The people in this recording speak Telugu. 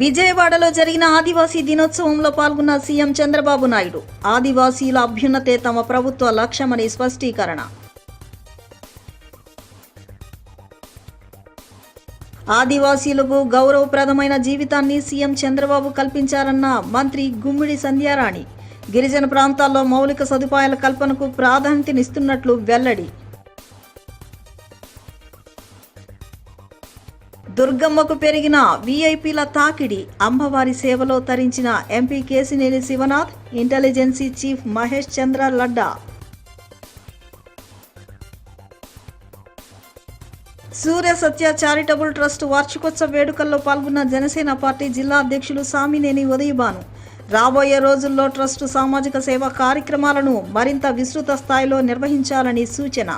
విజయవాడలో జరిగిన ఆదివాసీ దినోత్సవంలో పాల్గొన్న సీఎం చంద్రబాబు నాయుడు. ఆదివాసీల అభ్యున్నతే తమ ప్రభుత్వ లక్ష్యమని స్పష్టీకరణ. ఆదివాసీలకు గౌరవప్రదమైన జీవితాన్ని సీఎం చంద్రబాబు కల్పించారన్న మంత్రి గుమ్మిడి సంధ్యారాణి. గిరిజన ప్రాంతాల్లో మౌలిక సదుపాయాల కల్పనకు ప్రాధాన్యతనిస్తున్నట్లు వెల్లడి. దుర్గమ్మకు పెరిగిన వీఐపీల తాకిడి. అమ్మవారి సేవలో తరించిన ఎంపీ కేసినేని శివనాథ్, ఇంటెలిజెన్సీ చీఫ్ మహేష్ చంద్ర లడ్డా. సూర్య సత్య చారిటబుల్ ట్రస్ట్ వార్షికోత్సవ వేడుకల్లో పాల్గొన్న జనసేన పార్టీ జిల్లా అధ్యక్షులు సామినేని ఉదయభాను. రాబోయే రోజుల్లో ట్రస్టు సామాజిక సేవా కార్యక్రమాలను మరింత విస్తృత స్థాయిలో నిర్వహించాలని సూచన.